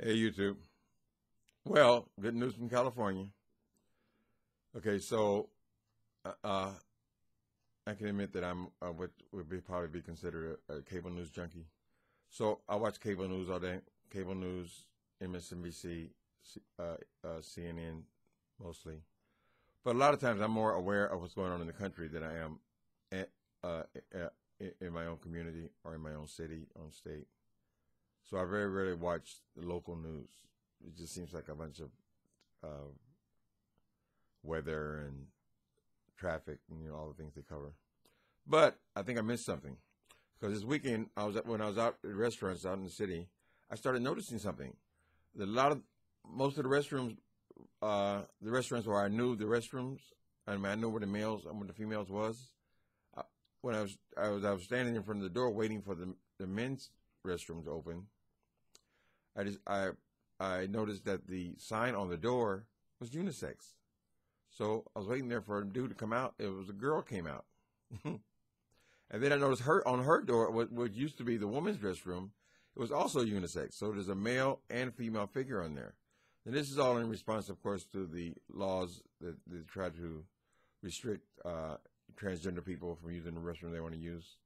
Hey, YouTube. Well, good news from California. Okay, so uh, I can admit that I'm what would probably be considered a cable news junkie. So I watch cable news all day. Cable news, MSNBC, CNN, mostly. But a lot of times I'm more aware of what's going on in the country than I am at, uh, uh, in my own community or in my own city, own state. So I very rarely watch the local news. It just seems like a bunch of uh, weather and traffic and all the things they cover. But I think I missed something because this weekend when I was out at restaurants out in the city, I started noticing something. That most of the restrooms, the restaurants where I knew the restrooms, I knew where the males and where the females was. When I was standing in front of the door waiting for the men's restrooms to open. I noticed that the sign on the door was unisex. So I was waiting there for a dude to come out. It was a girl came out. And then I noticed on her door, what used to be the woman's restroom, it was also unisex. So there's a male and female figure on there. And this is all in response, of course, to the laws that try to restrict transgender people from using the restroom they want to use.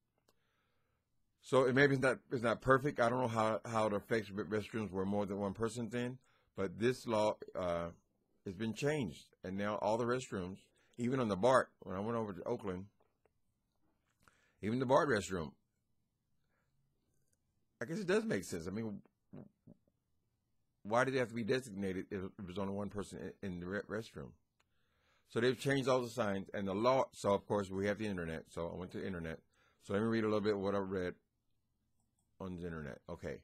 So maybe it's not perfect. I don't know how it affects restrooms where more than one person's in, but this law has been changed, and now all the restrooms, even on the BART, when I went over to Oakland, even the BART restroom, I guess it does make sense. I mean, why did it have to be designated if there's only one person in the restroom? So they've changed all the signs and the law. So of course we have the internet. So I went to the internet. So let me read a little bit of what I read on the internet. Okay.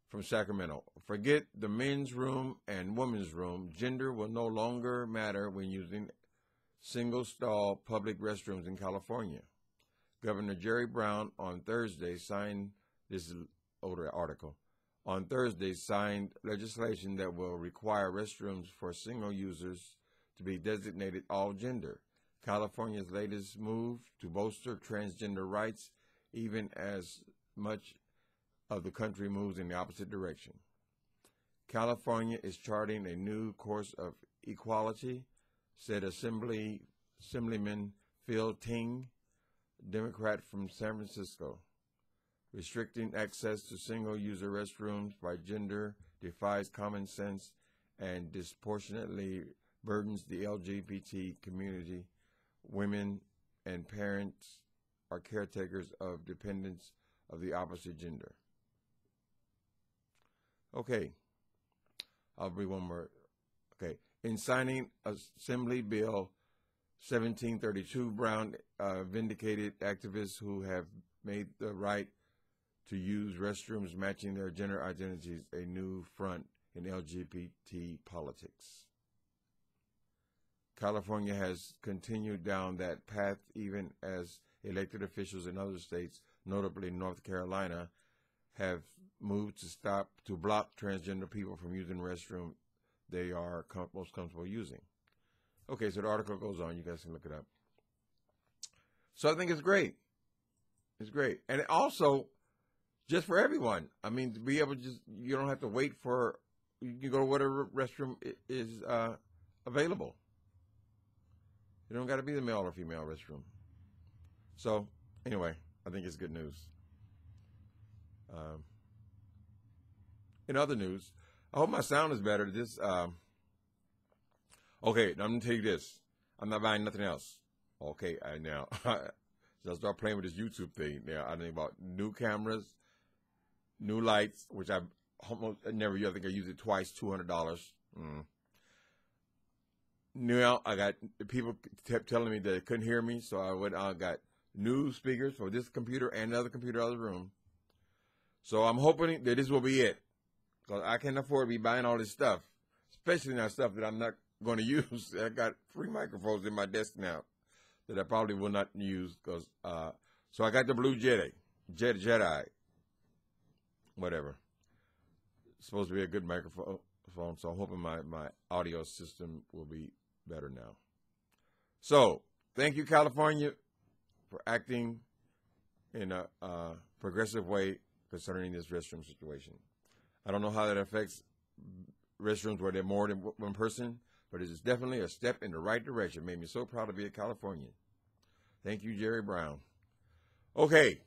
From Sacramento. Forget the men's room and women's room. Gender will no longer matter when using single-stall public restrooms in California. Governor Jerry Brown on Thursday signed, this is an older article, on Thursday signed legislation that will require restrooms for single users to be designated all gender. California's latest move to bolster transgender rights, even as much of the country moves in the opposite direction. California is charting a new course of equality, said Assemblyman Phil Ting, Democrat from San Francisco. Restricting access to single-user restrooms by gender defies common sense and disproportionately burdens the LGBT community. Women and parents are caretakers of dependents of the opposite gender. Okay, I'll read one more. Okay, in signing Assembly Bill 1732, Brown vindicated activists who have made the right to use restrooms matching their gender identities a new front in LGBT politics. California has continued down that path even as elected officials in other states, notably North Carolina, have moved to block transgender people from using the restroom they are most comfortable using. Okay, so the article goes on. You guys can look it up. So I think it's great. It's great. And it also, just for everyone. I mean, to be able to you don't have to wait for, you can go to whatever restroom is available. You don't got to be the male or female restroom. So, anyway, I think it's good news. In other news, I hope my sound is better. Okay, now I'm going to tell you this. I'm not buying nothing else. Okay, now, so I'll start playing with this YouTube thing. Now, I think about new cameras, new lights, which I almost never use. I think I used it twice, $200. Now, I got people kept telling me that they couldn't hear me, so I got new speakers for this computer and another computer in the other room. So I'm hoping that this will be it, because I can't afford to be buying all this stuff, especially now stuff that I'm not going to use. I got 3 microphones in my desk now that I probably will not use, because so I got the Blue Jedi, whatever. It's supposed to be a good microphone, so I'm hoping my audio system will be better now. So, thank you, California, for acting in a progressive way concerning this restroom situation. I don't know how that affects restrooms where they're more than one person, but it is definitely a step in the right direction. It made me so proud to be a Californian. Thank you, Jerry Brown. Okay,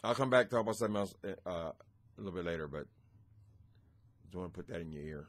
I'll come back and talk about something else a little bit later, but I just want to put that in your ear.